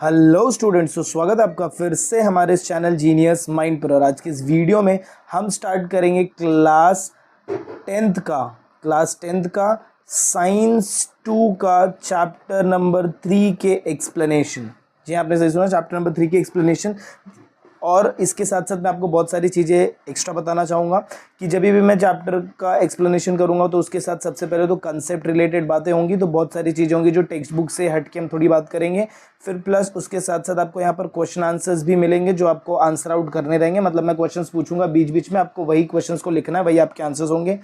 Hello students, तो स्वागत है आपका फिर से हमारे इस चैनल जीनियस माइंड पर। और आज की इस वीडियो में हम स्टार्ट करेंगे क्लास टेंथ का साइंस 2 का चैप्टर नंबर 3 के एक्सप्लेनेशन। जी आपने सही सुना, चैप्टर नंबर 3 के एक्सप्लेनेशन। और इसके साथ साथ मैं आपको बहुत सारी चीज़ें एक्स्ट्रा बताना चाहूँगा कि जब भी मैं चैप्टर का एक्सप्लेनेशन करूँगा तो उसके साथ सबसे पहले तो कंसेप्ट रिलेटेड बातें होंगी, तो बहुत सारी चीज़ें होंगी जो टेक्स्ट बुक से हट के हम थोड़ी बात करेंगे। फिर प्लस उसके साथ साथ आपको यहाँ पर क्वेश्चन आंसर्स भी मिलेंगे जो आपको आंसर आउट करने रहेंगे। मतलब मैं क्वेश्चंस पूछूंगा, बीच बीच में आपको वही क्वेश्चंस को लिखना है, वही आपके आंसर्स होंगे।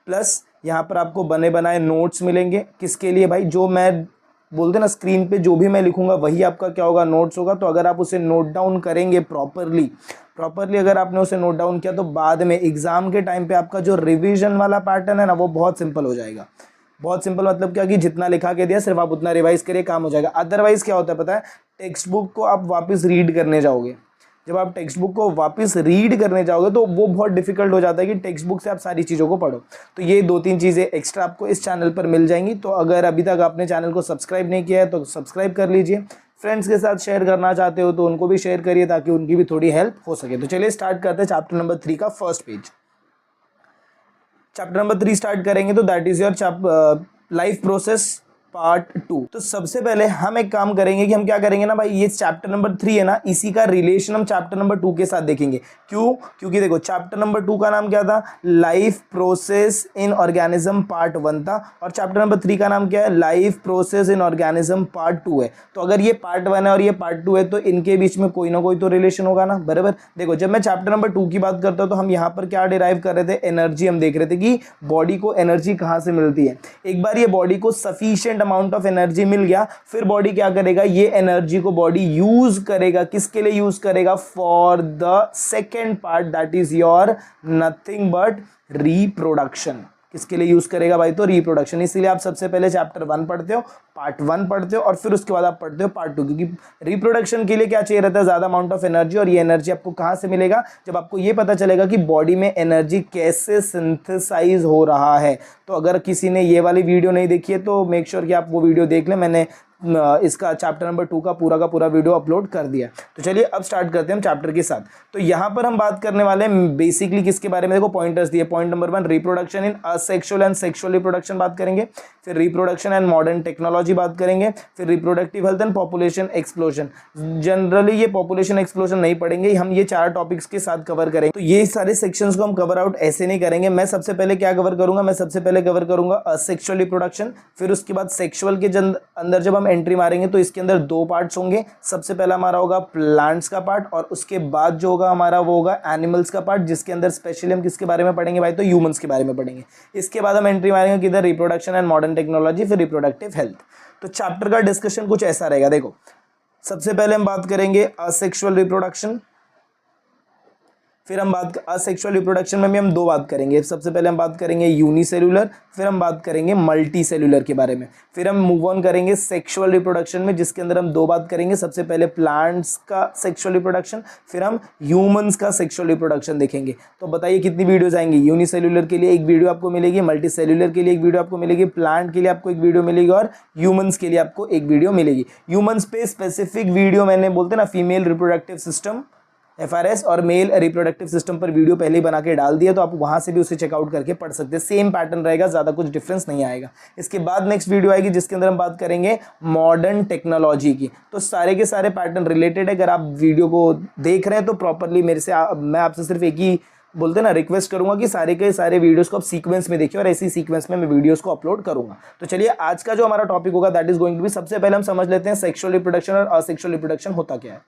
प्लस यहाँ पर आपको बने बनाए नोट्स मिलेंगे। किसके लिए भाई? जो मैं बोलते ना, स्क्रीन पे जो भी मैं लिखूंगा वही आपका क्या होगा, नोट्स होगा। तो अगर आप उसे नोट डाउन करेंगे प्रॉपरली अगर आपने उसे नोट डाउन किया तो बाद में एग्जाम के टाइम पे आपका जो रिवीजन वाला पैटर्न है ना, वो बहुत सिंपल हो जाएगा। बहुत सिंपल मतलब क्या कि जितना लिखा के दिया सिर्फ आप उतना रिवाइज करिए, काम हो जाएगा। अदरवाइज क्या होता है पता है, टेक्स्ट बुक को आप वापस रीड करने जाओगे। जब आप टेक्स्ट बुक को वापस रीड करने जाओगे तो वो बहुत डिफिकल्ट हो जाता है कि टेक्स्ट बुक से आप सारी चीज़ों को पढ़ो। तो ये 2-3 चीज़ें एक्स्ट्रा आपको इस चैनल पर मिल जाएंगी। तो अगर अभी तक आपने चैनल को सब्सक्राइब नहीं किया है तो सब्सक्राइब कर लीजिए। फ्रेंड्स के साथ शेयर करना चाहते हो तो उनको भी शेयर करिए ताकि उनकी भी थोड़ी हेल्प हो सके। तो चलिए स्टार्ट करते हैं चैप्टर नंबर 3 का first page. Chapter number 3 start करेंगे तो that is your life process part 2। तो सबसे पहले हम एक काम करेंगे कि हम क्या करेंगे ना भाई, ये चैप्टर नंबर 3 है ना, इसी का रिलेशन हम चैप्टर नंबर 2 के साथ देखेंगे। क्यों? क्योंकि देखो चैप्टर नंबर 2 का नाम क्या था, life process in organism part 1 था, और चैप्टर नंबर 3 का नाम क्या है, life process in organism part 2 है। तो अगर ये पार्ट 1 है और ये पार्ट 2 है तो इनके बीच में कोई ना कोई तो रिलेशन होगा ना, बराबर। देखो जब मैं चैप्टर नंबर 2 की बात करता हूँ तो हम यहाँ पर क्या डिराइव कर रहे थे, एनर्जी। हम देख रहे थे कि बॉडी को एनर्जी कहाँ से मिलती है। एक बार ये बॉडी को सफिशिएंट अमाउंट ऑफ एनर्जी मिल गया, फिर बॉडी क्या करेगा, ये एनर्जी को बॉडी यूज करेगा। किसके लिए यूज करेगा? For the second part, that is your nothing but reproduction. किसके लिए यूज करेगा भाई? तो रिप्रोडक्शन। इसीलिए आप सबसे पहले चैप्टर 1 पढ़ते हो, पार्ट 1 पढ़ते हो, और फिर उसके बाद आप पढ़ते हो पार्ट 2। क्योंकि रिप्रोडक्शन के लिए क्या चाहिए रहता है, ज्यादा अमाउंट ऑफ एनर्जी। और ये एनर्जी आपको कहाँ से मिलेगा? जब आपको ये पता चलेगा कि बॉडी में एनर्जी कैसे सिंथेसाइज हो रहा है। तो अगर किसी ने ये वाली वीडियो नहीं देखी है तो मेक श्योर कि आप वो वीडियो देख लें। मैंने इसका चैप्टर नंबर 2 का पूरा वीडियो अपलोड कर दिया। तो चलिए अब स्टार्ट करते हैं हम चैप्टर के साथ। तो यहाँ पर हम बात करने वाले हैं बेसिकली किसके बारे में, देखो पॉइंटर्स दिए। Point number 1, reproduction in asexual and sexual reproduction बात करेंगे। फिर रिप्रोडक्शन एंड मॉडर्न टेक्नोलॉजी बात करेंगे। फिर reproductive health and population explosion. Generally ये पॉपुलेशन एक्सप्लोजन नहीं पढ़ेंगे, हम ये 4 टॉपिक्स के साथ कवर करेंगे। तो ये सारे सेक्शंस को हम कवर आउट ऐसे नहीं करेंगे। मैं सबसे पहले क्या कवर करूंगा, मैं सबसे पहले कवर करूंगा असेक्सुअल रिप्रोडक्शन। फिर उसके बाद सेक्सुअल के अंदर जब हम एंट्री मारेंगे तो इसके अंदर 2 पार्ट्स होंगे। सबसे पहला हमारा होगा प्लांट्स का पार्ट, और उसके बाद जो होगा हमारा वो होगा एनिमल्स का पार्ट, जिसके अंदर स्पेशली हम किसके बारे में पढ़ेंगे भाई? तो ह्यूमंस के बारे में पढ़ेंगे। इसके बाद हम एंट्री मारेंगे किधर, रिप्रोडक्शन एंड मॉडर्न टेक्नोलॉजी, फिर रिप्रोडक्टिव हेल्थ। तो चैप्टर का डिस्कशन कुछ ऐसा रहेगा। देखो सबसे पहले हम बात करेंगे असेक्सुअल रिप्रोडक्शन। फिर हम बात असेक्सुअल रिप्रोडक्शन में भी हम 2 बात करेंगे। सबसे पहले हम बात करेंगे यूनिसेल्युलर, फिर हम बात करेंगे मल्टी सेल्युलर के बारे में। फिर हम मूव ऑन करेंगे सेक्सुअल रिप्रोडक्शन में, जिसके अंदर हम 2 बात करेंगे। सबसे पहले प्लांट्स का सेक्सुअल रिप्रोडक्शन, फिर हम ह्यूमंस का सेक्सुअल रिप्रोडक्शन देखेंगे। तो बताइए कितनी वीडियोज आएंगी? यूनिसेल्युलर के लिए एक वीडियो आपको मिलेगी, मल्टी सेल्युलर के लिए एक वीडियो आपको मिलेगी, प्लांट के लिए आपको एक वीडियो मिलेगी, और ह्यूमंस के लिए आपको एक वीडियो मिलेगी। ह्यूमंस पे स्पेसिफिक वीडियो मैंने बोलते ना फीमेल रिप्रोडक्टिव सिस्टम FRS और मेल रिप्रोडक्टिव सिस्टम पर वीडियो पहले ही बना के डाल दिया, तो आप वहां से भी उसे चेकआउट करके पढ़ सकते हैं। सेम पैटर्न रहेगा, ज्यादा कुछ डिफरेंस नहीं आएगा। इसके बाद नेक्स्ट वीडियो आएगी जिसके अंदर हम बात करेंगे मॉडर्न टेक्नोलॉजी की। तो सारे के सारे पैटर्न रिलेटेड है। अगर आप वीडियो को देख रहे हैं तो प्रॉपरली मेरे से मैं आपसे सिर्फ एक ही बोलते ना रिक्वेस्ट करूंगा कि सारे के सारे वीडियोस को आप सीक्वेंस में देखिए, और ऐसी सीक्वेंस में मैं वीडियोस को अपलोड करूंगा। तो चलिए आज का जो हमारा टॉपिक होगा that is going to be, सबसे पहले हम समझ लेते हैं सेक्सुअल रिप्रोडक्शन और असेक्सुअल रिप्रोडक्शन होता क्या है।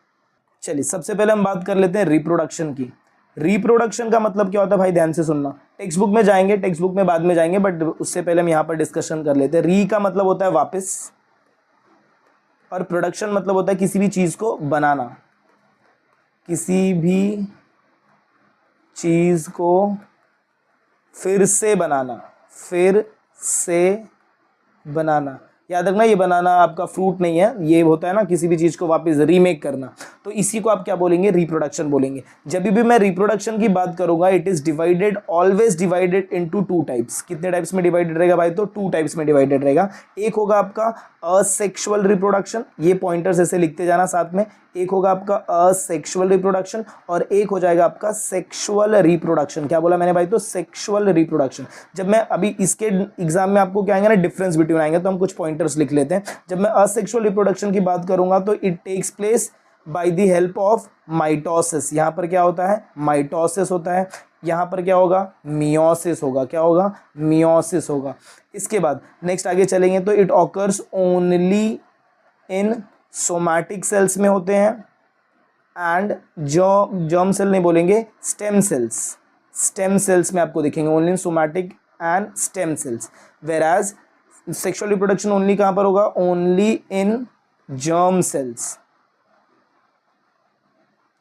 चलिए सबसे पहले हम बात कर लेते हैं रिप्रोडक्शन की। रिप्रोडक्शन का मतलब क्या होता है भाई? ध्यान से सुनना। टेक्स्ट बुक में जाएंगे, टेक्स्ट बुक में बाद में जाएंगे, बट उससे पहले हम यहाँ पर डिस्कशन कर लेते हैं। री का मतलब होता है वापस, और प्रोडक्शन मतलब होता है किसी भी चीज को बनाना। किसी भी चीज को फिर से बनाना, फिर से बनाना। याद रखना, ये बनाना आपका फ्रूट नहीं है, ये होता है ना किसी भी चीज को वापस रीमेक करना। तो इसी को आप क्या बोलेंगे, रिप्रोडक्शन बोलेंगे। जब भी मैं रिप्रोडक्शन की बात करूंगा, it is divided, always divided into two types. कितने टाइप्स में डिवाइडेड रहेगा भाई, तो टू टाइप्स में डिवाइडेड रहेगा। एक होगा आपका असेक्सुअल रिप्रोडक्शन, ये पॉइंटर्स ऐसे लिखते जाना साथ में, एक होगा आपका असेक्सुअल रिप्रोडक्शन और एक हो जाएगा आपका सेक्सुअल रिप्रोडक्शन। क्या बोला मैंने भाई, तो सेक्सुअल रिप्रोडक्शन। जब मैं अभी इसके एग्जाम में आपको क्या आएंगे ना, डिफरेंस बिटवीन आएंगे, तो हम कुछ पॉइंटर्स लिख लेते हैं। जब मैं असेक्सुअल रिप्रोडक्शन की बात करूंगा तो it takes place by the help of mitosis. यहाँ पर क्या होता है, माइटोसिस होता है। यहाँ पर क्या होगा, मियोसिस होगा। क्या होगा, मियोसिस होगा। इसके बाद नेक्स्ट आगे चलेंगे तो it occurs only in somatic cells में होते हैं एंड जर्म सेल नहीं बोलेंगे, स्टेम सेल्स, स्टेम सेल्स में आपको दिखेंगे, only in somatic and stem cells. वेराज sexual reproduction only कहां पर होगा, ओनली इन जर्म सेल्स।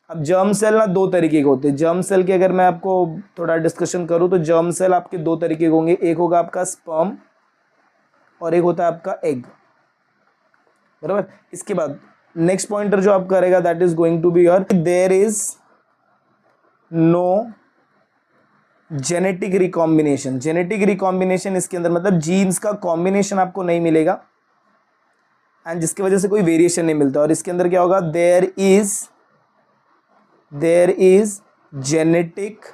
अब जर्म सेल ना दो तरीके के होते हैं। जर्म सेल की अगर मैं आपको थोड़ा डिस्कशन करूं तो जर्म सेल आपके दो तरीके के होंगे, एक होगा आपका स्पर्म और एक होता है आपका एग, बराबर। इसके बाद नेक्स्ट पॉइंटर जो आप करेगा that is going to be your, there is no genetic recombination. Genetic recombination इसके अंदर मतलब जीन्स का कॉम्बिनेशन आपको नहीं मिलेगा एंड जिसकी वजह से कोई वेरिएशन नहीं मिलता। और इसके अंदर क्या होगा, देयर इज जेनेटिक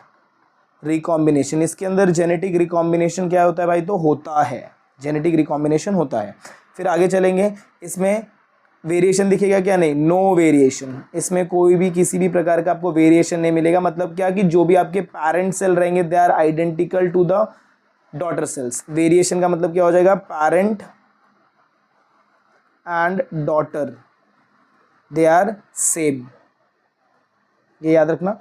रिकॉम्बिनेशन। इसके अंदर जेनेटिक रिकॉम्बिनेशन क्या होता है भाई, तो होता है, जेनेटिक रिकॉम्बिनेशन होता है। फिर आगे चलेंगे, इसमें वेरिएशन दिखेगा क्या, नहीं, नो वेरिएशन। इसमें कोई भी किसी भी प्रकार का आपको वेरिएशन नहीं मिलेगा। मतलब क्या कि जो भी आपके पेरेंट सेल रहेंगे they are identical to the daughter cells. Variation का मतलब क्या हो जाएगा, parent and daughter they are same, ये याद रखना।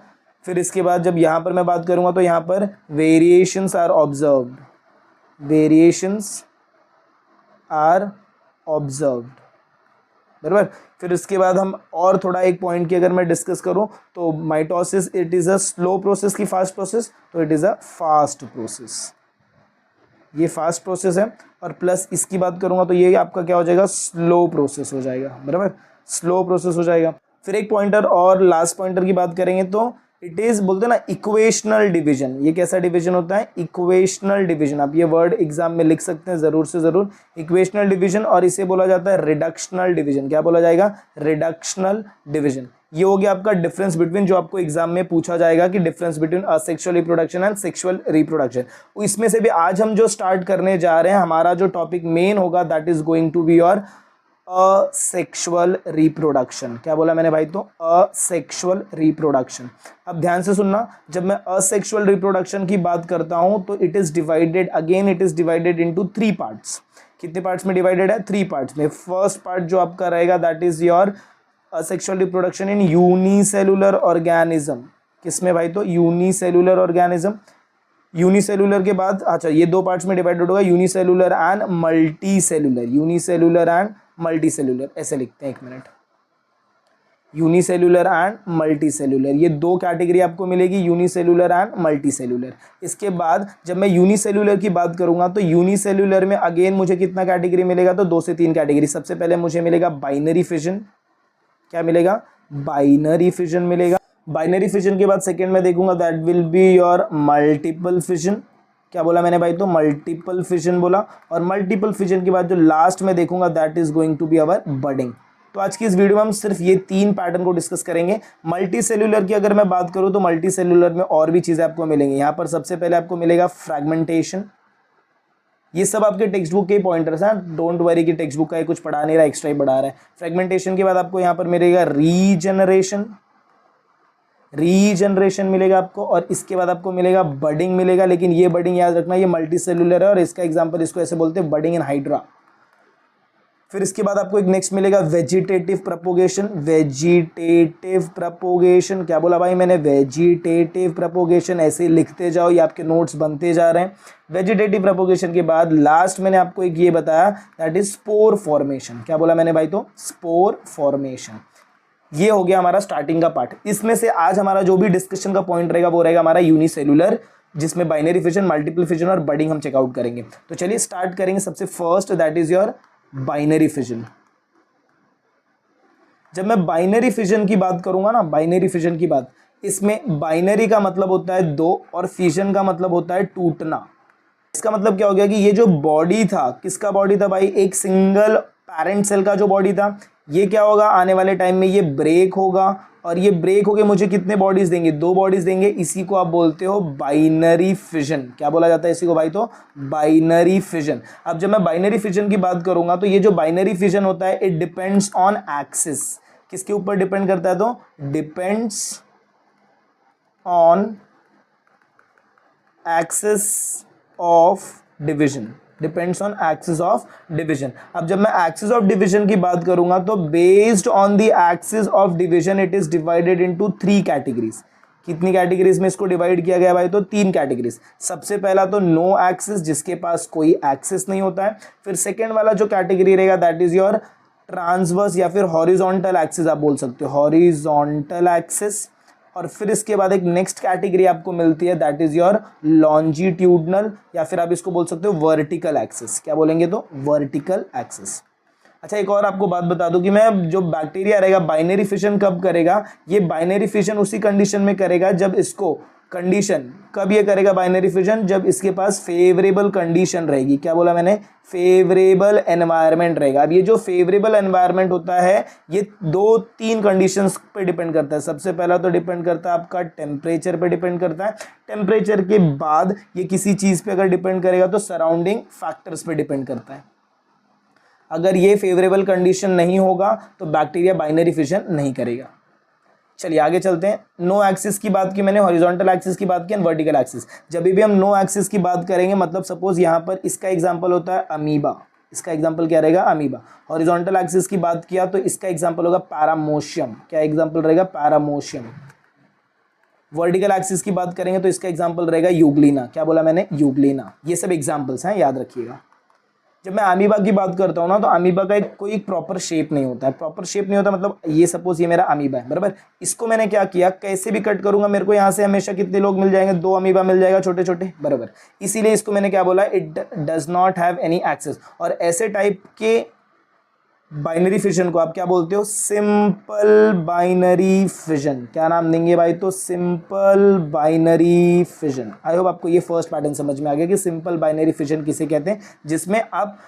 फिर इसके बाद जब यहां पर मैं बात करूंगा तो यहां पर variations are observed, variations are observed, बराबर। फिर इसके बाद हम और थोड़ा एक पॉइंट की अगर मैं डिस्कस करूं तो mitosis it is a slow process की फास्ट प्रोसेस, तो it is a fast process, ये फास्ट प्रोसेस है। और प्लस इसकी बात करूंगा तो ये आपका क्या हो जाएगा, स्लो प्रोसेस हो जाएगा, बराबर, स्लो प्रोसेस हो जाएगा। फिर एक पॉइंटर और लास्ट पॉइंटर की बात करेंगे तो इट इज बोलते हैं ना इक्वेशनल डिवीजन। ये कैसा डिवीजन होता है, इक्वेशनल डिवीजन। आप ये वर्ड एग्जाम में लिख सकते हैं जरूर से जरूर, इक्वेशनल डिवीजन। और इसे बोला जाता है रिडक्शनल डिवीजन। क्या बोला जाएगा, रिडक्शनल डिवीजन। ये हो गया आपका डिफरेंस बिटवीन, जो आपको एग्जाम में पूछा जाएगा कि difference between asexual reproduction and sexual reproduction. इसमें से भी आज हम जो स्टार्ट करने जा रहे हैं, हमारा जो टॉपिक मेन होगा that is going to be your asexual reproduction. क्या बोला मैंने भाई, तो असेक्सुअल रिप्रोडक्शन। अब ध्यान से सुनना, जब मैं असेक्सुअल रिप्रोडक्शन की बात करता हूं तो it is divided, again it is divided into three parts. कितने पार्ट्स में डिवाइडेड है, थ्री पार्ट्स में। फर्स्ट पार्ट जो आपका रहेगा that is your asexual reproduction in unicellular organism. किसमें भाई, तो यूनिसेलुलर ऑर्गेनिज्म। यूनिसेलुलर के बाद अच्छा ये दो पार्ट्स में डिवाइडेड होगा, unicellular and multi cellular, unicellular and multi cellular, ऐसे लिखते हैं, एक minute, unicellular and multi cellular. ये दो कैटेगरी आपको मिलेगी, यूनिसेलुलर एंड मल्टी सेलुलर। इसके बाद जब मैं यूनिसेलुलर की बात करूंगा तो यूनिसेलुलर में अगेन मुझे कितना कैटेगरी मिलेगा, तो 2 से 3 कैटेगरी। सबसे पहले मुझे मिलेगा बाइनरी फिजन। क्या मिलेगा, बाइनरी फिजन मिलेगा। बाइनरी फिजन के बाद सेकेंड में देखूंगा that will be your multiple fission. क्या बोला मैंने भाई, तो मल्टीपल फिजन बोला। और मल्टीपल फिजन के बाद जो लास्ट में देखूंगा that is going to be our budding. तो आज की इस वीडियो में हम सिर्फ ये 3 पैटर्न को डिस्कस करेंगे। मल्टी सेलुलर की अगर मैं बात करूं तो मल्टी सेलुलर में और भी चीजें आपको मिलेंगी। यहाँ पर सबसे पहले आपको मिलेगा फ्रैगमेंटेशन। ये सब आपके टेक्स्ट बुक के पॉइंटर्स हैं, डोंट वरी कि टेक्स्ट बुक का कुछ पढ़ा नहीं रहा, एक्स्ट्रा ही पढ़ा रहा है। फ्रैगमेंटेशन के बाद आपको यहाँ पर मिलेगा रीजनरेशन, रीजनरेशन मिलेगा आपको। और इसके बाद आपको मिलेगा बडिंग मिलेगा। लेकिन ये बडिंग याद रखना, ये मल्टी सेलुलर है और इसका एग्जांपल इसको ऐसे बोलते हैं, बडिंग इन हाइड्रा। फिर इसके बाद आपको एक नेक्स्ट मिलेगा वेजिटेटिव प्रोपोगेशन। वेजिटेटिव प्रोपोगेशन, क्या बोला भाई मैंने, वेजिटेटिव प्रोपोगेशन। ऐसे लिखते जाओ, ये आपके नोट्स बनते जा रहे हैं। वेजिटेटिव प्रोपोगेशन के बाद लास्ट मैंने आपको एक ये बताया दैट इज स्पोर फॉर्मेशन। क्या बोला मैंने भाई, तो स्पोर फॉर्मेशन। ये हो गया हमारा स्टार्टिंग का पार्ट। इसमें से आज हमारा जो भी डिस्कशन का पॉइंट रहेगा वो रहेगा हमारा यूनिसेलुलर, जिसमें बाइनरी फिजन, मल्टीपल फिजन और बडिंग हम चेकआउट करेंगे। तो चलिए स्टार्ट करेंगे। सबसे first that is your binary fission. जब मैं बाइनरी फिजन की बात करूंगा ना, बाइनरी फिजन की बात, इसमें बाइनरी का मतलब होता है दो और फिजन का मतलब होता है टूटना। इसका मतलब क्या हो गया कि ये जो बॉडी था, किसका बॉडी था भाई, एक सिंगल पेरेंट सेल का जो बॉडी था, ये क्या होगा आने वाले टाइम में, ये ब्रेक होगा, और ये ब्रेक होके मुझे कितने बॉडीज देंगे, दो बॉडीज देंगे। इसी को आप बोलते हो बाइनरी फिजन। क्या बोला जाता है इसी को भाई, तो बाइनरी फिजन। अब जब मैं बाइनरी फिजन की बात करूंगा तो ये जो बाइनरी फिजन होता है, इट डिपेंड्स ऑन एक्सिस। किसके ऊपर डिपेंड करता है, तो depends on axis of division, depends on axis of division. अब जब मैं एक्सिस ऑफ डिवीजन की बात करूंगा तो based on the axis of division it is divided into 3 categories. कितनी कैटेगरीज में इसको डिवाइड किया गया भाई, तो 3 कैटेगरीज। सबसे पहला तो नो एक्सिस, जिसके पास कोई एक्सिस नहीं होता है। फिर सेकेंड वाला जो कैटेगरी रहेगा दैट इज योर ट्रांसवर्स या फिर हॉरिजॉन्टल एक्सिस आप बोल सकते हो, हॉरिजॉन्टल एक्सिस। और फिर इसके बाद एक नेक्स्ट कैटेगरी आपको मिलती है दैट इज योर लॉन्जिट्यूडनल या फिर आप इसको बोल सकते हो वर्टिकल एक्सिस। क्या बोलेंगे, तो वर्टिकल एक्सिस। अच्छा एक और आपको बात बता दूं कि मैं जो बैक्टीरिया रहेगा बाइनरी फिशन कब करेगा, ये बाइनरी फिशन उसी कंडीशन में करेगा जब इसको कंडीशन, कब ये करेगा बाइनरी फिजन, जब इसके पास फेवरेबल कंडीशन रहेगी। क्या बोला मैंने, फेवरेबल एनवायरनमेंट रहेगा। अब ये जो फेवरेबल एनवायरनमेंट होता है ये 2-3 कंडीशंस पे डिपेंड करता है। सबसे पहला तो डिपेंड करता है आपका टेम्परेचर पे डिपेंड करता है। टेम्परेचर के बाद ये किसी चीज़ पे अगर डिपेंड करेगा तो सराउंडिंग फैक्टर्स पे डिपेंड करता है। अगर ये फेवरेबल कंडीशन नहीं होगा तो बैक्टीरिया बाइनरी फिजन नहीं करेगा। चलिए आगे चलते हैं। नो एक्सिस की बात की मैंने, हॉरिजॉन्टल एक्सिस की बात की, एंड वर्टिकल एक्सिस। जब भी हम नो एक्सिस की बात करेंगे मतलब सपोज यहाँ पर इसका एग्जांपल होता है अमीबा, इसका एग्जांपल क्या रहेगा, अमीबा। हॉरिजॉन्टल एक्सिस की बात किया तो इसका एग्जांपल होगा पैरामोशियम। क्या एग्जांपल रहेगा, पैरामोशियम। वर्टिकल एक्सिस की बात करेंगे तो इसका एग्जांपल रहेगा यूग्लिना। क्या बोला मैंने, यूग्लिना। ये सब एग्जांपल्स हैं, याद रखिएगा। जब मैं अमीबा की बात करता हूँ ना तो अमीबा का कोई प्रॉपर शेप नहीं होता है। प्रॉपर शेप नहीं होता मतलब ये सपोज ये मेरा अमीबा है, बराबर। इसको मैंने क्या किया, कैसे भी कट करूंगा मेरे को यहाँ से हमेशा कितने लोग मिल जाएंगे, 2 अमीबा मिल जाएगा छोटे छोटे, बराबर। इसीलिए इसको मैंने क्या बोला, it does not have any access. और ऐसे टाइप के बाइनरी फिजन को आप क्या बोलते हो, सिंपल बाइनरी फिजन। क्या नाम देंगे भाई, तो simple binary fission. I hope आपको ये फर्स्ट पैटर्न समझ में आ गया कि सिंपल बाइनरी फिजन किसे कहते हैं, जिसमें आप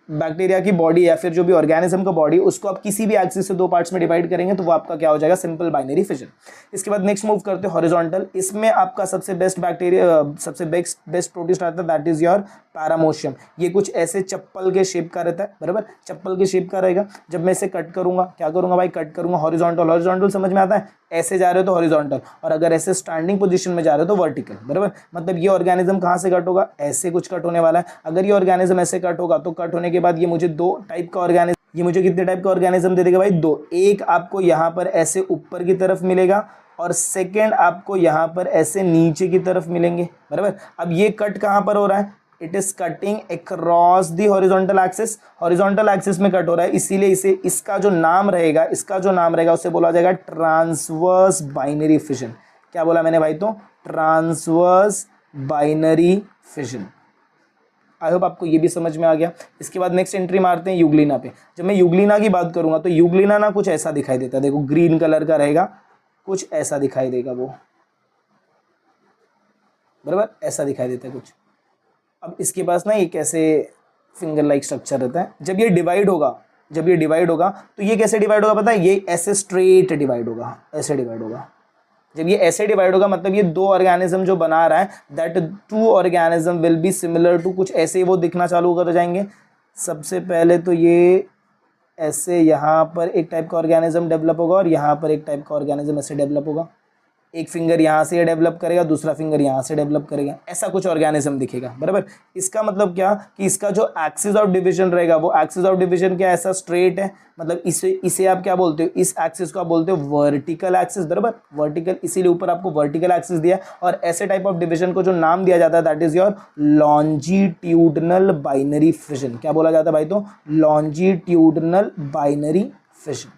बैक्टीरिया की बॉडी या फिर जो भी ऑर्गेनिज्म का बॉडी उसको आप किसी भी एक्सिस से 2 पार्ट्स में डिवाइड करेंगे तो वो आपका क्या हो जाएगा, सिंपल बाइनरी फिजन। इसके बाद नेक्स्ट मूव करते हैं हॉरिजॉन्टल। इसमें आपका सबसे बेस्ट बैक्टीरिया, सबसे बेस्ट प्रोटिस्ट आता है दैट इज योर पैरामोशियम। ये कुछ ऐसे चप्पल के शेप का रहता है, बराबर, चप्पल के शेप का रहेगा। जब मैं इसे कट करूंगा, क्या करूंगा भाई, कट करूंगा हॉरिजॉन्टल। हॉरिजॉन्टल समझ में आता है, ऐसे जा रहे हो तो हॉरिजॉन्टल, और अगर ऐसे स्टैंडिंग पोजीशन में जा रहे हो तो वर्टिकल, बराबर। मतलब ये ऑर्गेनिज्म कहाँ से कट होगा, ऐसे कुछ कट होने वाला है। अगर ये ऑर्गेनिज्म ऐसे कट होगा तो कट होने के बाद ये मुझे 2 टाइप का ऑर्गेनिज्म, ये मुझे कितने टाइप का ऑर्गेनिज्म दे देगा भाई, 2। एक आपको यहाँ पर ऐसे ऊपर की तरफ मिलेगा और सेकेंड आपको यहाँ पर ऐसे नीचे की तरफ मिलेंगे, बराबर। अब ये कट कहाँ पर हो रहा है, it is cutting across the horizontal axis. Horizontal axis में कट हो रहा है, इसीलिए इसे, इसका जो नाम रहेगा, उसे बोला जाएगा ट्रांसवर्स बाइनरी फिजन। क्या बोला मैंने भाई, तो transverse binary fission. I hope आपको ये भी समझ में आ गया। इसके बाद नेक्स्ट एंट्री मारते हैं यूग्लिना पे। जब मैं यूग्लिना की बात करूंगा तो यूग्लिना ना कुछ ऐसा दिखाई देता है, देखो ग्रीन कलर का रहेगा, कुछ ऐसा दिखाई देगा वो, बराबर, ऐसा दिखाई देता है कुछ। अब इसके पास ना एक ऐसे फिंगर लाइक स्ट्रक्चर रहता है। जब ये डिवाइड होगा तो ये कैसे डिवाइड होगा पता है, ये ऐसे स्ट्रेट डिवाइड होगा, ऐसे डिवाइड होगा। जब ये ऐसे डिवाइड होगा मतलब ये 2 ऑर्गेनिज्म जो बना रहा है that 2 organism will be similar to, कुछ ऐसे वो दिखना चालू कर जाएंगे। सबसे पहले तो ये ऐसे यहाँ पर एक टाइप का ऑर्गेनिज्म डेवलप होगा और यहाँ पर एक टाइप का ऑर्गेनिज्म ऐसे डेवलप होगा। एक फिंगर यहाँ से डेवलप करेगा, दूसरा फिंगर यहाँ से डेवलप करेगा, ऐसा कुछ ऑर्गेनिज्म दिखेगा, बराबर। इसका मतलब क्या कि इसका जो एक्सिस ऑफ डिवीजन रहेगा वो एक्सिस ऑफ डिवीजन क्या, ऐसा स्ट्रेट है। मतलब इसे आप क्या बोलते हो, इस एक्सिस को आप बोलते हो वर्टिकल एक्सिस, बराबर, वर्टिकल। इसीलिए ऊपर आपको वर्टिकल एक्सिस दिया। और ऐसे टाइप ऑफ डिवीजन को जो नाम दिया जाता है that is your longitudinal binary fission. क्या बोला जाता है भाई, तो longitudinal binary fission.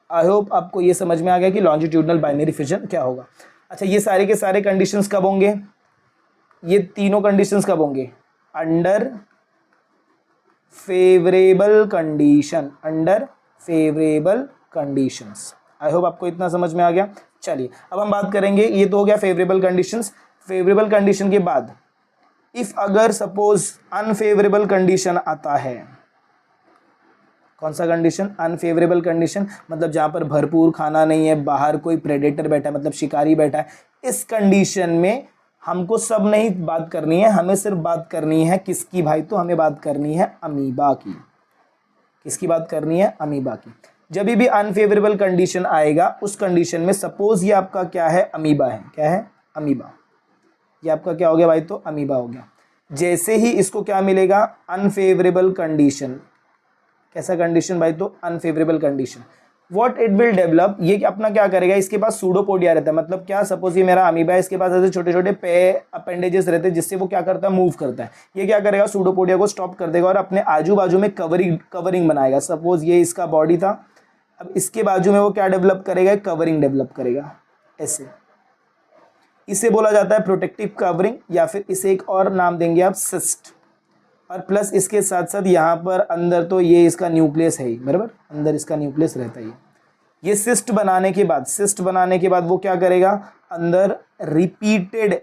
I hope आपको ये समझ में आ गया कि लॉन्जिट्यूडनल बाइनरी फिजन क्या होगा। अच्छा, ये सारे के सारे कंडीशंस कब होंगे, ये तीनों कंडीशंस कब होंगे, under favourable condition, under favourable conditions. I hope आपको इतना समझ में आ गया। चलिए अब हम बात करेंगे, ये तो हो गया फेवरेबल कंडीशंस। फेवरेबल कंडीशन के बाद इफ अगर सपोज अनफेवरेबल कंडीशन आता है, कौन सा कंडीशन? अनफेवरेबल कंडीशन, मतलब जहां पर भरपूर खाना नहीं है, बाहर कोई प्रेडेटर बैठा है, मतलब शिकारी बैठा है, इस कंडीशन में हमको सब नहीं बात करनी है, हमें सिर्फ बात करनी है किसकी भाई? तो हमें बात करनी है अमीबा की। किसकी बात करनी है? अमीबा की। जब भी अनफेवरेबल कंडीशन आएगा उस कंडीशन में सपोज ये आपका क्या है? अमीबा है। क्या है? अमीबा। ये आपका क्या हो गया भाई? तो अमीबा हो गया। जैसे ही इसको क्या मिलेगा? Unfavourable condition. कैसा कंडीशन भाई? तो unfavourable condition. What it will develop, ये अपना क्या करेगा? इसके पास सूडोपोडिया रहता है, मतलब क्या? सपोज ये मेरा अमीबा है, इसके पास ऐसे छोटे छोटे अपेंडेजेस रहते हैं जिससे वो क्या करता है? मूव करता है। ये क्या करेगा? सूडोपोडिया को स्टॉप कर देगा और अपने आजू बाजू में कवरिंग बनाएगा। सपोज ये इसका बॉडी था, अब इसके बाजू में वो क्या डेवलप करेगा? कवरिंग डेवलप करेगा। ऐसे इसे बोला जाता है प्रोटेक्टिव कवरिंग, या फिर इसे एक और नाम देंगे आप, सिस्ट। और प्लस इसके साथ साथ यहाँ पर अंदर तो ये इसका न्यूक्लियस है ही, बराबर, अंदर इसका न्यूक्लियस रहता है। ये सिस्ट बनाने के बाद वो क्या करेगा? अंदर रिपीटेड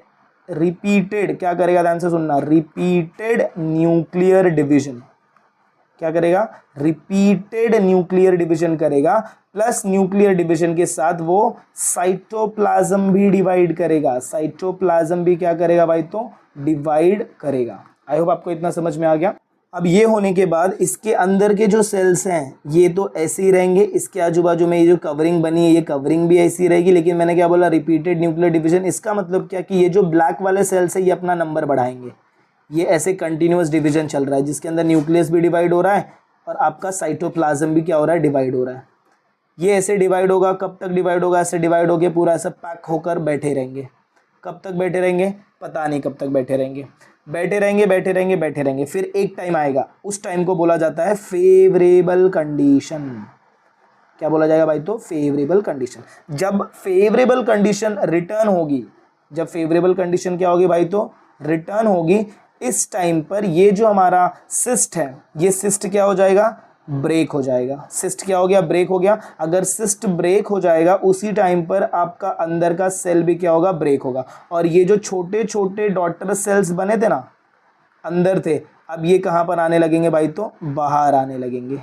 क्या करेगा? ध्यान से सुनना, रिपीटेड न्यूक्लियर डिवीजन। क्या करेगा? रिपीटेड न्यूक्लियर डिवीजन करेगा। प्लस न्यूक्लियर डिवीजन के साथ वो साइटोप्लाज्म भी डिवाइड करेगा। साइटोप्लाज्म भी क्या करेगा भाई? तो डिवाइड करेगा। आई होप आपको इतना समझ में आ गया। अब ये होने के बाद इसके अंदर के जो सेल्स हैं ये तो ऐसे ही रहेंगे, इसके आजू बाजू में ये जो कवरिंग बनी है ये कवरिंग भी ऐसी रहेगी, लेकिन मैंने क्या बोला? Repeated nuclear division. इसका मतलब क्या कि ये जो ब्लैक वाले सेल्स है ये अपना नंबर बढ़ाएंगे। ये ऐसे कंटिन्यूअस डिवीजन चल रहा है जिसके अंदर न्यूक्लियस भी डिवाइड हो रहा है और आपका साइटोप्लाज्म भी क्या हो रहा है? डिवाइड हो रहा है। ये ऐसे डिवाइड होगा, कब तक डिवाइड होगा? ऐसे डिवाइड होके पूरा ऐसा पैक होकर बैठे रहेंगे। कब तक बैठे रहेंगे? पता नहीं कब तक बैठे रहेंगे। बैठे रहेंगे। फिर एक टाइम आएगा, उस टाइम को बोला जाता है फेवरेबल कंडीशन। क्या बोला जाएगा भाई? तो फेवरेबल कंडीशन। जब फेवरेबल कंडीशन रिटर्न होगी, जब फेवरेबल कंडीशन क्या होगी भाई? तो रिटर्न होगी। इस टाइम पर ये जो हमारा सिस्ट है, ये सिस्ट क्या हो जाएगा? ब्रेक हो जाएगा। सिस्ट क्या हो गया? ब्रेक हो गया। अगर सिस्ट ब्रेक हो जाएगा उसी टाइम पर आपका अंदर का सेल भी क्या होगा? ब्रेक होगा। और ये जो छोटे छोटे डॉटर सेल्स बने थे ना, अंदर थे, अब ये कहाँ पर आने लगेंगे भाई? तो बाहर आने लगेंगे।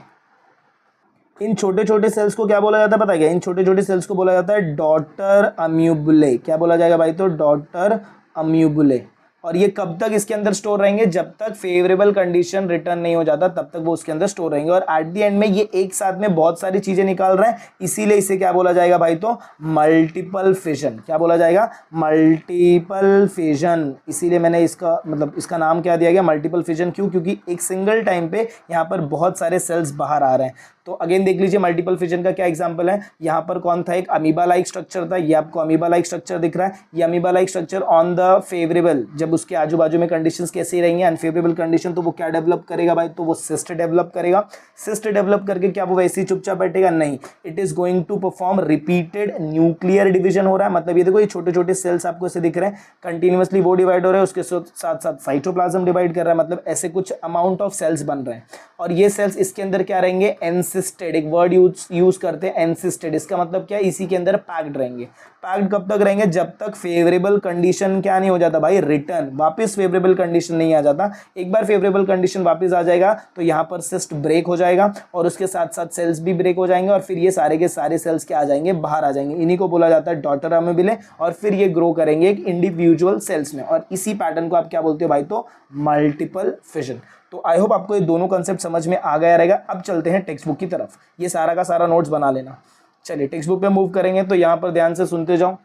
इन छोटे छोटे सेल्स को क्या बोला जाता है पता है क्या? इन छोटे छोटे सेल्स को बोला जाता है डॉटर अम्यूबुले। क्या बोला जाएगा भाई? तो डॉटर अम्यूबुले। और ये कब तक इसके अंदर स्टोर रहेंगे? जब तक फेवरेबल कंडीशन रिटर्न नहीं हो जाता तब तक वो उसके अंदर स्टोर रहेंगे। और एट द एंड में ये एक साथ में बहुत सारी चीजें निकाल रहे हैं, इसीलिए इसे क्या बोला जाएगा भाई? तो मल्टीपल फिजन। क्या बोला जाएगा? Multiple fission. इसीलिए मैंने इसका मतलब इसका नाम क्या दिया गया? Multiple fission. क्यों? क्योंकि एक सिंगल टाइम पे यहाँ पर बहुत सारे सेल्स बाहर आ रहे हैं। तो अगेन देख लीजिए मल्टीपल फिजन का क्या एग्जांपल है। यहाँ पर कौन था? एक अमीबा लाइक स्ट्रक्चर था। ये आपको अमीबा लाइक स्ट्रक्चर दिख रहा है। ये amoeba like structure on the favourable, जब उसके आजू बाजू में कंडीशंस कैसी रहेंगी? अनफेवरेबल कंडीशन, तो वो क्या डेवलप करेगा भाई? तो वो सिस्ट डेवलप करेगा। सिस्ट डेवलप करके क्या वो वैसे ही चुपचाप बैठेगा? नहीं, it is going to perform repeated nuclear division हो रहा है। मतलब ये देखो, ये छोटे छोटे सेल्स आपको ऐसे दिख रहे हैं, कंटिन्यूअसली वो डिवाइड हो रहे हैं, उसके साथ साथ साइटोप्लाज्म डिवाइड कर रहा है। मतलब ऐसे कुछ अमाउंट ऑफ सेल्स बन रहे हैं और ये सेल्स इसके अंदर क्या रहेंगे? एनसिस्टेड। एक वर्ड यूज करते हैं एनसिस्टेड। इसका मतलब क्या? इसी के अंदर पैक्ड रहेंगे। पैक्ड कब तक रहेंगे? जब तक फेवरेबल कंडीशन क्या नहीं हो जाता भाई? रिटर्न, वापस फेवरेबल कंडीशन नहीं आ जाता। एक बार फेवरेबल कंडीशन वापस आ जाएगा तो यहाँ पर सिस्ट ब्रेक हो जाएगा और उसके साथ साथ सेल्स भी ब्रेक हो जाएंगे और फिर ये सारे के सारे सेल्स क्या आ जाएंगे? बाहर आ जाएंगे। इन्हीं को बोला जाता है डॉटर अम्यूबुले और फिर ये ग्रो करेंगे एक इंडिविजुअल सेल्स में और इसी पैटर्न को आप क्या बोलते हो भाई? तो मल्टीपल फिजन। तो आई होप आपको ये दोनों कंसेप्ट समझ में आ गया रहेगा। अब चलते हैं टेक्स्ट बुक की तरफ। ये सारा का सारा नोट्स बना लेना। चलिए टेक्स्ट बुक पे मूव करेंगे तो यहाँ पर ध्यान से सुनते जाओ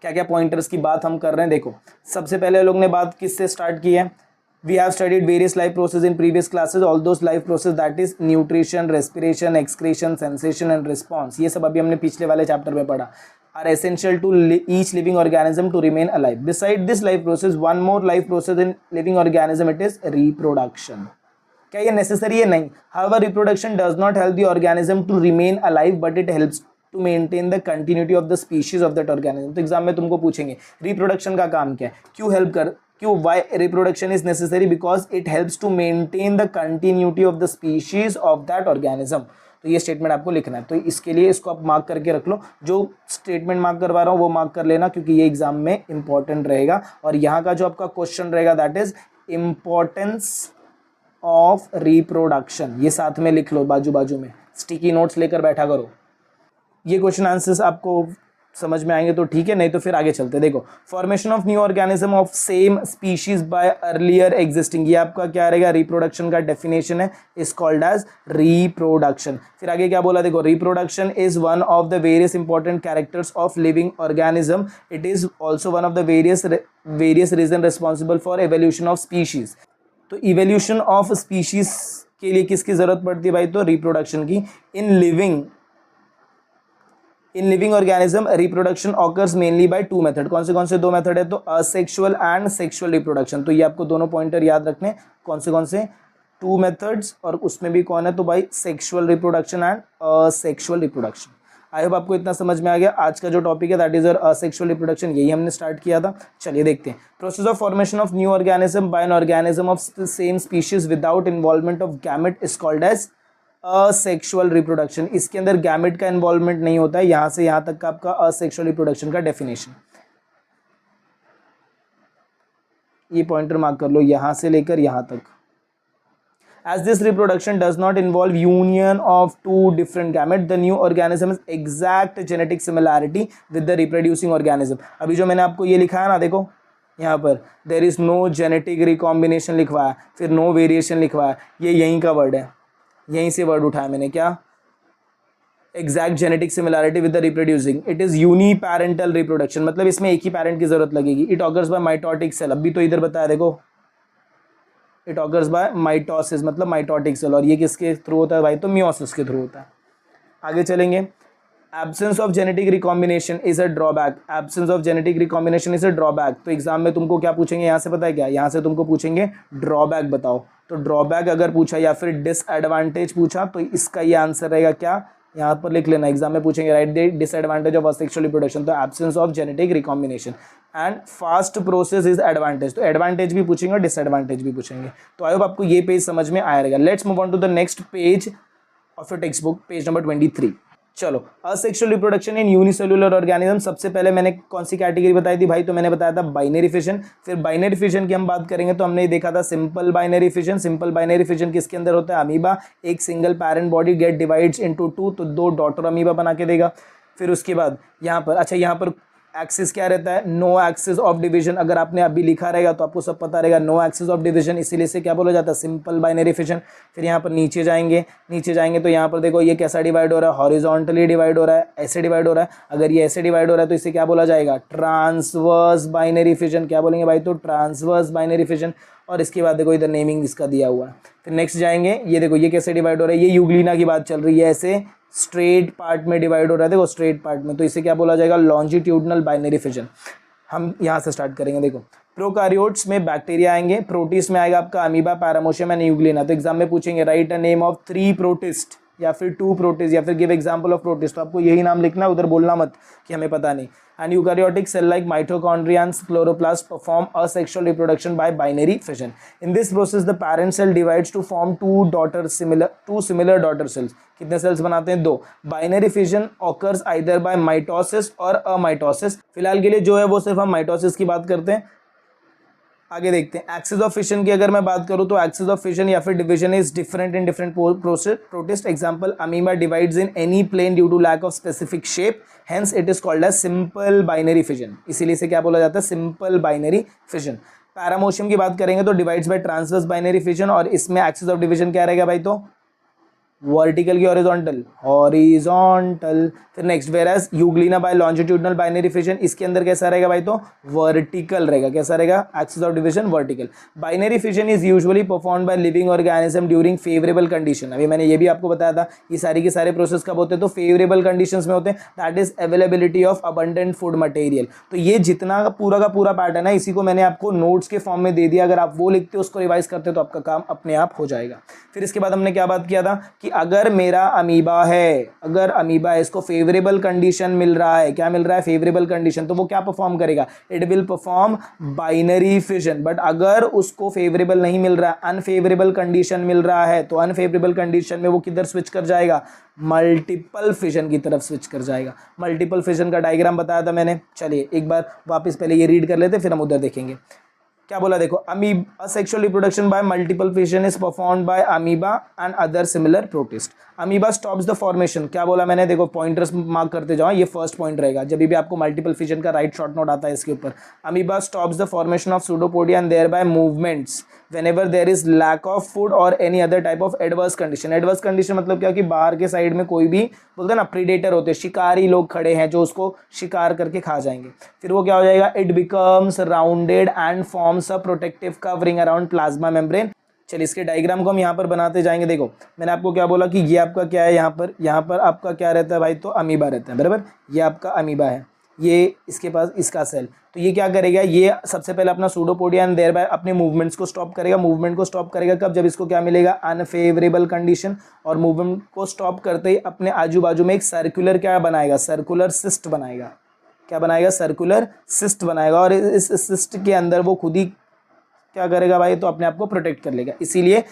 क्या क्या पॉइंटर्स की बात हम कर रहे हैं। देखो, सबसे पहले लोग ने बात किससे स्टार्ट की है? We have studied various life processes in previous classes. All those life processes, that is nutrition, respiration, excretion, sensation and response. ये सब अभी हमने पिछले वाले चैप्टर में पढ़ा। Are essential to each living organism to remain alive. Beside this life process, one more life process in living organism, it is reproduction. क्या ये necessary है? नहीं। However, reproduction does not help the organism to remain alive, but it helps to maintain the continuity of the species of that organism. तो exam में तुमको पूछेंगे reproduction का काम क्या है, क्यों हेल्प कर, क्यों, why reproduction is necessary? Because it helps to maintain the continuity of the species of that organism. तो ये स्टेटमेंट आपको लिखना है। तो इसके लिए इसको आप मार्क करके रख लो, जो स्टेटमेंट मार्क करवा रहा हूँ वो मार्क कर लेना, क्योंकि ये एग्जाम में इंपॉर्टेंट रहेगा। और यहाँ का जो आपका क्वेश्चन रहेगा that is importance of reproduction, ये साथ में लिख लो, बाजू बाजू में स्टिकी नोट्स लेकर बैठा करो। ये क्वेश्चन आंसर्स आपको समझ में आएंगे तो ठीक है, नहीं तो फिर आगे चलते। देखो, formation of new organism of same species bye earlier existing, ये आपका क्या रहेगा, रिप्रोडक्शन का डेफिनेशन है, इज कॉल्ड एज रिप्रोडक्शन। फिर आगे क्या बोला, देखो, reproduction is one of the various important characters of living organism, it is also one of the various reason responsible for evolution of species. तो इवोल्यूशन ऑफ स्पीशीज के लिए किसकी जरूरत पड़ती है भाई, तो रिप्रोडक्शन की। In living organism reproduction occurs mainly by two method, कौन से दो मेथड है, तो असेक्सुअल एंड सेक्सुअल रिप्रोडक्शन। तो ये आपको दोनों पॉइंटर याद रखने, कौन से टू मेथड्स, और उसमें भी कौन है, तो भाई sexual reproduction and asexual reproduction. I hope आपको इतना समझ में आ गया। आज का जो टॉपिक है दैट इज असेक्सुअल रिप्रोडक्शन, यही हमने स्टार्ट किया था। चलिए देखते हैं, process of formation of new organism by an organism of same species without involvement of gamete is called as asexual reproduction. इसके अंदर गैमेट का इन्वॉल्वमेंट नहीं होता है, यहां से यहां तक का आपका असेक्सुअल रिप्रोडक्शन का डेफिनेशन। ये पॉइंटर मार्क कर लो, यहां से लेकर यहां तक। As this reproduction does not involve union of two different gametes, the new organism is exact genetic similarity with the reproducing organism। अभी जो मैंने आपको ये लिखा है ना, देखो यहाँ पर there is no genetic recombination लिखवाया, फिर no variation लिखवाया, ये यहीं का वर्ड है, यहीं से वर्ड उठाया मैंने, क्या, exact genetic similarity with the reproducing, it is uniparental reproduction, मतलब इसमें एक ही पैरेंट की जरूरत लगेगी। It occurs by mitotic cell, अभी तो इधर बताया, देखो इट ऑकर्स बाय माइटोसिस, मतलब माइटोटिक सेल, और ये किसके थ्रू होता है भाई, तो मियोसिस के थ्रू होता है। आगे चलेंगे, absence of genetic recombination is a drawback, absence of genetic recombination is a drawback. तो एग्जाम में तुमको क्या पूछेंगे, यहाँ से पता है क्या, यहाँ से तुमको पूछेंगे ड्रॉबैक बताओ। तो ड्रॉबैक अगर पूछा या फिर डिसएडवांटेज पूछा तो इसका ये आंसर रहेगा क्या, यहाँ पर लिख लेना, एग्जाम में पूछेंगे write the disadvantage of asexual reproduction, तो absence of genetic recombination. And fast process is advantage, तो एडवांटेज भी पूछेंगे और डिसएडवांटेज भी पूछेंगे। तो आई होप आपको ये पेज समझ में आया रहेगा। Let's move on to the next page of your text book, page number 23। चलो, asexual reproduction in unicellular organism, सबसे पहले मैंने कौन सी कैटेगरी बताई थी भाई, तो मैंने बताया था बाइनरी फिशन। फिर बाइनरी फिशन की हम बात करेंगे तो हमने देखा था simple binary fission. Simple binary fission किसके अंदर होता है, अमीबा, एक single parent body get divides into two, तो दो डॉटर अमीबा बना के देगा। फिर उसके बाद यहाँ पर, अच्छा यहाँ पर एक्सिस क्या रहता है, नो एक्सिस ऑफ डिवीजन, अगर आपने अभी लिखा रहेगा तो आपको सब पता रहेगा, नो एक्सिस ऑफ डिवीजन, इसीलिए से क्या बोला जाता है, सिंपल बाइनरी फिशन। फिर यहाँ पर नीचे जाएंगे तो यहाँ पर देखो ये कैसा डिवाइड हो रहा है, हॉरिजॉन्टली डिवाइड हो रहा है, ऐसे डिवाइड हो रहा है। अगर ये ऐसे डिवाइड हो रहा है तो इसे क्या बोला जाएगा, ट्रांसवर्स बाइनरी फिशन। क्या बोलेंगे भाई, तो ट्रांसवर्स बाइनरी फिशन। और इसके बाद देखो इधर नेमिंग इसका दिया हुआ है। फिर नेक्स्ट जाएंगे, ये देखो ये कैसे डिवाइड हो रहा है, ये यूग्लिना की बात चल रही है, ऐसे स्ट्रेट पार्ट में डिवाइड हो रहा है, देखो स्ट्रेट पार्ट में, तो इसे क्या बोला जाएगा, लॉन्जिट्यूडनल बाइनरी फिशन। हम यहाँ से स्टार्ट करेंगे। देखो, प्रोकारियोट्स में बैक्टीरिया आएंगे, प्रोटिस्ट में आएगा आपका अमीबा, पैरामोशियम एंड यूग्लिना। तो एग्जाम में पूछेंगे right a name of 3 protist या फिर 2 प्रोटिस्ट या फिर गिव एग्जांपल ऑफ प्रोटिस्ट, तो आपको यही नाम लिखना है, उधर बोलना मत कि हमें पता नहीं। And eukaryotic cell like mitochondria and chloroplast perform asexual reproduction by binary fission. In this process the parent cell divides to form two similar daughter cells. कितने सेल्स बनाते हैं, 2। Binary fission occurs either by mitosis और अमाइटोसिस। फिलहाल के लिए जो है वो सिर्फ हम माइटोसिस की बात करते हैं। आगे देखते हैं, एक्सिस ऑफ फिशन की अगर मैं बात करूं तो एक्सिस ऑफ फिशन या फिर division is different in different protist. Example, amoeba divides in any plane due to lack of specific shape, hence it is called as simple binary fission. इसीलिए से क्या बोला जाता है, सिंपल बाइनरी फिशन। पैरामोशियम की बात करेंगे तो divides bye transverse binary fission, और इसमें एक्सिस ऑफ डिवीजन क्या रहेगा भाई, तो वर्टिकल की हॉरिजॉन्टल। फिर next, whereas Euglena by longitudinal binary fission, इसके अंदर कैसा रहेगा भाई, तो वर्टिकल रहेगा। कैसा रहेगा, axis of division vertical. Binary fission is usually perform by living organism during favourable condition. अभी मैंने ये भी आपको बताया था, ये सारी के सारे प्रोसेस कब होते हैं, तो फेवरेबल कंडीशंस में होते हैं, that is availability of abundant food material. तो ये जितना का पूरा पैटर्न है, इसी को मैंने आपको नोट्स के फॉर्म में दे दिया, अगर आप वो लिखते हो उसको रिवाइज करते हो तो आपका काम अपने आप हो जाएगा। फिर इसके बाद हमने क्या बात किया था कि कि अगर मेरा अमीबा है, अगर अमीबा है, इसको फेवरेबल कंडीशन मिल रहा है, क्या मिल रहा है, फेवरेबल कंडीशन, तो वो क्या परफॉर्म करेगा, it will perform binary fission. But अगर उसको फेवरेबल नहीं मिल रहा, अनफेवरेबल कंडीशन मिल रहा है, तो अनफेवरेबल कंडीशन में वो किधर स्विच कर जाएगा, मल्टीपल फिजन की तरफ स्विच कर जाएगा। मल्टीपल फिजन का डायग्राम बताया था मैंने, चलिए एक बार वापस पहले ये रीड कर लेते फिर हम उधर देखेंगे। क्या बोला देखो, asexual reproduction by multiple fission is performed by amoeba and other similar protists. Amoeba stops the formation, क्या बोला मैंने, देखो पॉइंटर्स मार्क करते जाओ, ये फर्स्ट पॉइंट रहेगा जब भी आपको मल्टीपल फिजन का राइट शॉर्ट नोट आता है इसके ऊपर। Amoeba stops the formation of pseudopodia and thereby movements whenever there is lack of food और any other type of adverse condition. Adverse condition मतलब क्या कि बाहर के साइड में कोई भी बोलते हैं ना प्रीडेटर होते हैं, शिकारी लोग खड़े हैं जो उसको शिकार करके खा जाएंगे, फिर वो क्या हो जाएगा, it becomes rounded and forms a protective covering around plasma membrane. चलिए इसके डायग्राम को हम यहाँ पर बनाते जाएंगे। देखो मैंने आपको क्या बोला कि ये आपका क्या है, यहाँ पर आपका क्या रहता है भाई, तो अमीबा रहता है, बराबर। ये आपका अमीबा है, ये इसके पास इसका सेल, तो ये क्या करेगा, ये सबसे पहले अपना सूडोपोडिया एंड देयर बाय अपने मूवमेंट्स को स्टॉप करेगा। मूवमेंट को स्टॉप करेगा कब, जब इसको क्या मिलेगा, अनफेवरेबल कंडीशन। और मूवमेंट को स्टॉप करते ही अपने आजू बाजू में एक सर्कुलर क्या बनाएगा, सर्कुलर सिस्ट बनाएगा। क्या बनाएगा, सर्कुलर सिस्ट बनाएगा। और इस सिस्ट के अंदर वो खुद ही क्या करेगा भाई, तो अपने आप को प्रोटेक्ट कर लेगा। इसीलिए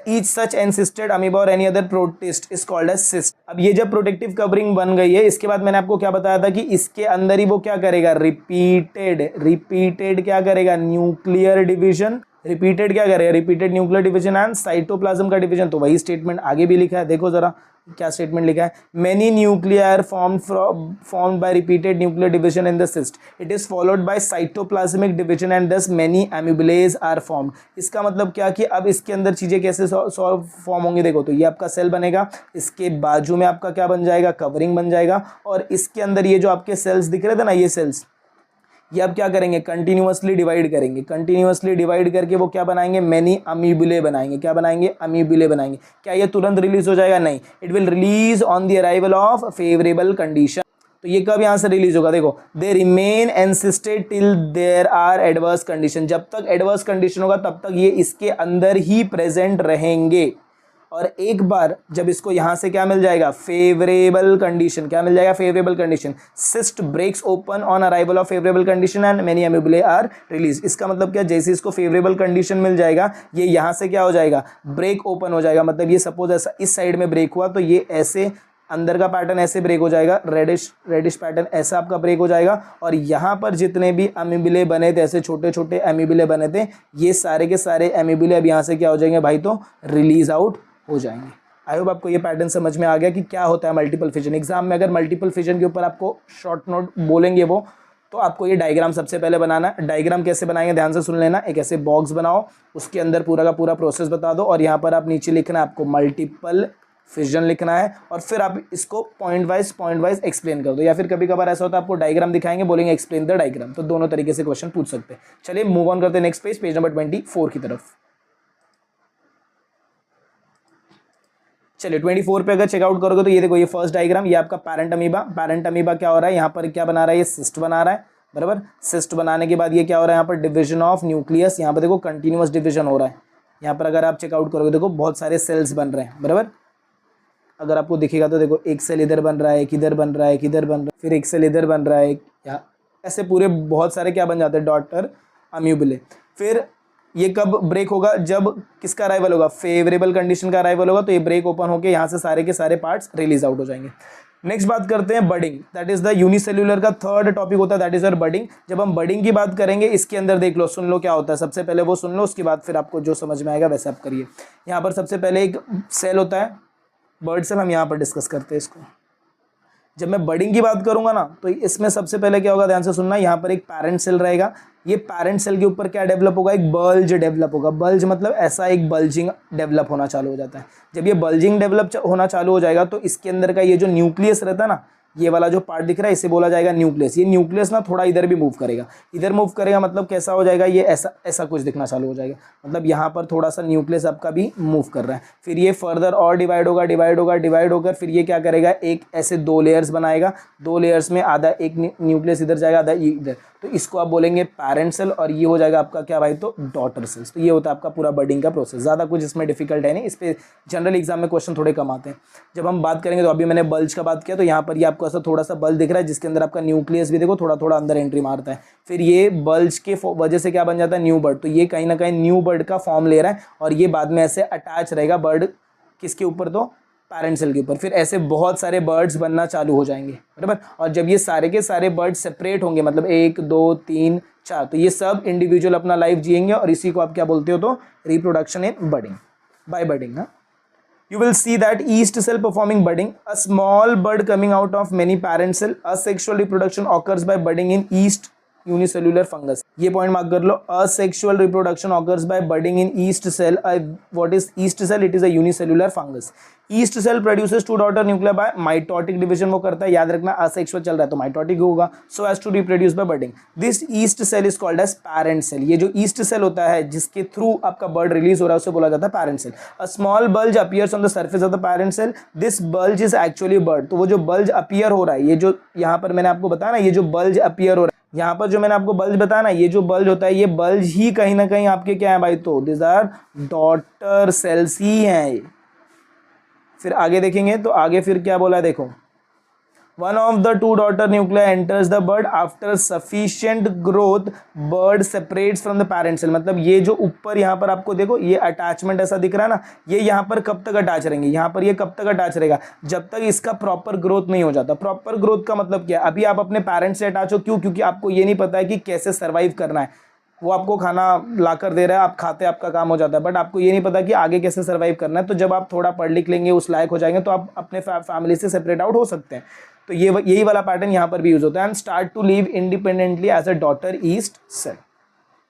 each such encysted amoeba or any other protist is called as cyst। अब ये जब प्रोटेक्टिव कवरिंग बन गई है, इसके बाद मैंने आपको क्या बताया था कि इसके अंदर ही वो क्या करेगा, रिपीटेड क्या करेगा, न्यूक्लियर डिवीजन। रिपीटेड क्या करेगा, repeated nuclear division and cytoplasm का डिवीजन। तो वही स्टेटमेंट आगे भी लिखा है, देखो जरा क्या स्टेटमेंट लिखा है, many nuclear formed by repeated nuclear division in the cyst, it is followed by cytoplasmic division and दस मेनी एम्यूबुलेज आर फॉर्म्ड। इसका मतलब क्या कि अब इसके अंदर चीजें कैसे फॉर्म होंगी, देखो तो ये आपका सेल बनेगा, इसके बाजू में आपका क्या बन जाएगा, कवरिंग बन जाएगा, और इसके अंदर ये जो आपके सेल्स दिख रहे थे ना, ये सेल्स, ये अब क्या करेंगे, कंटिन्यूअसली डिवाइड करेंगे। कंटिन्यूअसली डिवाइड करके वो क्या बनाएंगे, मेनी अमीबुले बनाएंगे। क्या बनाएंगे, अमीबुले बनाएंगे। क्या ये तुरंत रिलीज हो जाएगा, नहीं, it will release on the arrival of favourable condition. तो ये कब यहाँ से रिलीज होगा, देखो they remain encysted till there are adverse condition. जब तक एडवर्स कंडीशन होगा तब तक ये इसके अंदर ही प्रेजेंट रहेंगे। और एक बार जब इसको यहां से क्या मिल जाएगा, फेवरेबल कंडीशन, क्या मिल जाएगा, favourable condition, cyst breaks open on arrival of favourable condition and many amoebulae are release. इसका मतलब क्या, जैसे इसको फेवरेबल कंडीशन मिल जाएगा, ये यहां से क्या हो जाएगा, ब्रेक ओपन हो जाएगा। मतलब ये सपोज ऐसा इस साइड में ब्रेक हुआ तो ये ऐसे अंदर का पैटर्न ऐसे ब्रेक हो जाएगा, रेडिश पैटर्न ऐसा आपका ब्रेक हो जाएगा। और यहाँ पर जितने भी अमीबुले बने थे, ऐसे छोटे छोटे अमीबुले बने थे, ये सारे के सारे अमीबुले अब यहाँ से क्या हो जाएंगे भाई, तो रिलीज आउट हो जाएंगे। आई होप आपको ये पैटर्न समझ में आ गया कि क्या होता है मल्टीपल फिजन। एग्जाम में अगर मल्टीपल फिजन के ऊपर आपको शॉर्ट नोट बोलेंगे वो, तो आपको ये डायग्राम सबसे पहले बनाना है। डायग्राम कैसे बनाएंगे ध्यान से सुन लेना। एक ऐसे बॉक्स बनाओ, उसके अंदर पूरा का पूरा प्रोसेस बता दो, और यहाँ पर आप नीचे लिखना है आपको मल्टीपल फिजन लिखना है, और फिर आप इसको पॉइंट वाइज एक्सप्लेन कर दो। या फिर कभी कभार ऐसा होता है आपको डायग्राम दिखाएंगे, बोलेंगे एक्सप्लेन द डायग्राम, तो दोनों तरीके से क्वेश्चन पूछ सकते हैं। चलिए मूव ऑन करते हैं नेक्स्ट पेज, पेज नंबर 24 की तरफ। चलिए 24 पे अगर चेकआउट करोगे तो ये देखो, ये फर्स्ट डायग्राम, ये आपका पैरेंट अमीबा। पैरेंट अमीबा क्या हो रहा है, यहाँ पर क्या बना रहा है, ये सिस्ट बना रहा है, बराबर। सिस्ट बनाने के बाद ये क्या हो रहा है, यहाँ पर डिवीजन ऑफ न्यूक्लियस, यहाँ पर देखो कंटिन्यूअस डिवीजन हो रहा है। यहाँ पर अगर आप चेकआउट करोगे देखो बहुत सारे सेल्स बन रहे हैं, बराबर। अगर आपको दिखेगा तो देखो एक सेल इधर बन रहा है, एक इधर बन रहा है, एक इधर बन रहा है, फिर एक सेल इधर बन रहा है, यहाँ ऐसे पूरे बहुत सारे क्या बन जाते हैं, डॉटर अम्यूबुले। फिर ये कब ब्रेक होगा, जब किसका अराइवल होगा, फेवरेबल कंडीशन का अराइवल होगा, तो ये ब्रेक ओपन होकर यहाँ से सारे के सारे पार्ट्स रिलीज आउट हो जाएंगे। नेक्स्ट बात करते हैं budding, that is the unicellular का थर्ड टॉपिक होता है, दैट इज योर बडिंग। जब हम बडिंग की बात करेंगे, इसके अंदर देख लो, सुन लो क्या होता है। सबसे पहले वो सुन लो, उसके बाद फिर आपको जो समझ में आएगा वैसे आप करिए। यहाँ पर सबसे पहले एक सेल होता है, बर्ड सेल, हम यहाँ पर डिस्कस करते हैं इसको। जब मैं बडिंग की बात करूंगा ना, तो इसमें सबसे पहले क्या होगा, ध्यान से सुनना। यहाँ पर एक पैरेंट सेल रहेगा, ये पैरेंट सेल के ऊपर क्या डेवलप होगा, एक बल्ज डेवलप होगा। बल्ज मतलब ऐसा एक बल्जिंग डेवलप होना चालू हो जाता है। जब ये बल्जिंग डेवलप होना चालू हो जाएगा, तो इसके अंदर का ये जो न्यूक्लियस रहता है ना, ये वाला जो पार्ट दिख रहा है, इसे बोला जाएगा न्यूक्लियस। ये न्यूक्लियस ना थोड़ा इधर भी मूव करेगा, इधर मूव करेगा मतलब कैसा हो जाएगा, ये ऐसा ऐसा कुछ दिखना चालू हो जाएगा। मतलब यहाँ पर थोड़ा सा न्यूक्लियस आपका भी मूव कर रहा है। फिर ये फर्दर और डिवाइड होगा, डिवाइड होकर फिर ये क्या करेगा, एक ऐसे 2 लेयर्स बनाएगा। 2 लेयर्स में आधा एक न्यूक्लियस इधर जाएगा, आधा इधर। तो इसको आप बोलेंगे पेरेंट सेल और ये हो जाएगा आपका क्या भाई, तो डॉटर सेल्स। तो ये होता है आपका पूरा बडिंग का प्रोसेस। ज़्यादा कुछ इसमें डिफिकल्ट है नहीं, इस पर जनरल एग्जाम में क्वेश्चन थोड़े कम आते हैं। जब हम बात करेंगे तो अभी मैंने बल्ज का बात किया, तो यहाँ पर ये आपको ऐसा थोड़ा सा बल्ज दिख रहा है जिसके अंदर आपका न्यूक्लियस भी देखो थोड़ा थोड़ा अंदर एंट्री मारता है। फिर ये बल्ज के वजह से क्या बन जाता है, न्यू बर्ड। तो ये कहीं ना कहीं न्यू बर्ड का फॉर्म ले रहा है और ये बाद में ऐसे अटैच रहेगा बर्ड किसके ऊपर, तो पेरेंट सेल के ऊपर। फिर ऐसे बहुत सारे बर्ड्स बनना चालू हो जाएंगे, बराबर। और जब ये सारे के सारे बर्ड्स सेपरेट होंगे, मतलब 1 2 3 4, तो ये सब इंडिविजुअल अपना लाइफ जिएंगे और इसी को आप क्या बोलते हो, तो reproduction in budding, by budding. You will see that yeast cell performing budding, a small bud coming out of many parent cell. Asexual reproduction occurs by budding in yeast unicellular fungus. ये point mark कर लो, asexual reproduction occurs by budding in yeast cell. What is yeast cell? It is a unicellular fungus. Yeast cell produces 2 daughter nuclei by mitotic division वो करता है, याद रखना asexual चल रहा है तो mitotic होगा, so as to reproduce by budding. This yeast cell is called as parent cell. ये जो yeast cell होता है जिसके थ्रू आपका बर्ड रिलीज हो रहा है उसे बोला जाता है parent cell. A small bulge appears on the surface of the parent cell. This bulge is actually bud. तो वो जो bulge appear हो रहा है, ये जो यहाँ पर मैंने आपको बताया ना, ये जो bulge appear हो रहा है, यहाँ पर जो मैंने आपको बल्ज बताया ना, ये जो बल्ज होता है ये बल्ज ही कहीं ना कहीं आपके क्या है भाई, तो दिस आर डॉटर सेल्स ही हैं ये। फिर आगे देखेंगे तो आगे फिर क्या बोला है, देखो, one of the 2 daughter nuclei enters the bud after sufficient growth, bud separates from the parent cell. मतलब ये जो ऊपर यहाँ पर आपको देखो ये अटैचमेंट ऐसा दिख रहा है ना, ये यहाँ पर कब तक अटैच रहेंगे, यहाँ पर ये कब तक अटैच रहेगा, जब तक इसका प्रॉपर ग्रोथ नहीं हो जाता। प्रॉपर ग्रोथ का मतलब क्या, अभी आप अपने पेरेंट से अटैच हो, क्यों, क्योंकि आपको ये नहीं पता है कि कैसे सर्वाइव करना है। वो आपको खाना ला कर दे रहा है, आप खाते, आपका काम हो जाता है, बट आपको ये नहीं पता कि आगे कैसे सर्वाइव करना है। तो जब आप थोड़ा पढ़ लिख लेंगे, उस लायक हो जाएंगे, तो आप अपने फैमिली से सेपरेट आउट हो सकते हैं। तो ये यही वाला पैटर्न यहाँ पर भी यूज होता है, and start to live independently as a daughter yeast cell.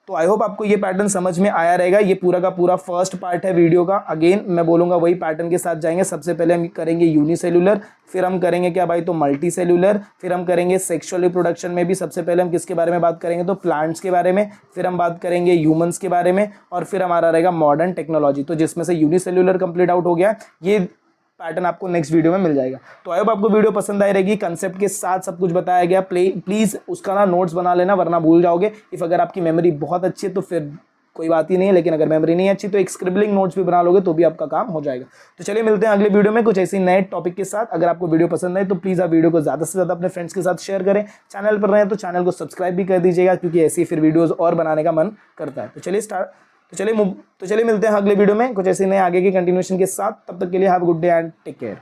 तो आई होप आपको ये पैटर्न समझ में आया रहेगा। ये पूरा का पूरा फर्स्ट पार्ट है वीडियो का। अगेन मैं बोलूँगा वही पैटर्न के साथ जाएंगे। सबसे पहले हम करेंगे यूनिसेल्युलर, फिर हम करेंगे क्या भाई, तो मल्टी सेल्युलर, फिर हम करेंगे सेक्सुअल रिप्रोडक्शन में भी सबसे पहले हम किसके बारे में बात करेंगे, तो प्लांट्स के बारे में, फिर हम बात करेंगे ह्यूमंस के बारे में, और फिर हमारा रहेगा मॉडर्न टेक्नोलॉजी। तो जिसमें से यूनिसेल्युलर कंप्लीट आउट हो गया, ये पैटर्न आपको नेक्स्ट वीडियो में मिल जाएगा। तो आई होप आपको वीडियो पसंद आई रहेगी, कंसेप्ट के साथ सब कुछ बताया गया। प्लीज़ उसका ना नोट्स बना लेना, वरना भूल जाओगे। इफ़ अगर आपकी मेमोरी बहुत अच्छी है तो फिर कोई बात ही नहीं है, लेकिन अगर मेमोरी नहीं अच्छी तो एक स्क्रिबलिंग नोट्स भी बना लोगे तो भी आपका काम हो जाएगा। तो चलिए मिलते हैं अगले वीडियो में कुछ ऐसे नए टॉपिक के साथ। अगर आपको वीडियो पसंद आए तो प्लीज़ आप वीडियो को ज़्यादा से ज़्यादा अपने फ्रेंड्स के साथ शेयर करें। चैनल पर रहें तो चैनल को सब्सक्राइब भी कर दीजिएगा, क्योंकि ऐसी फिर वीडियोज़ और बनाने का मन करता है। तो चलिए मिलते हैं अगले वीडियो में कुछ ऐसे नए आगे के कंटिन्यूएशन के साथ। तब तक के लिए have a good day and take care.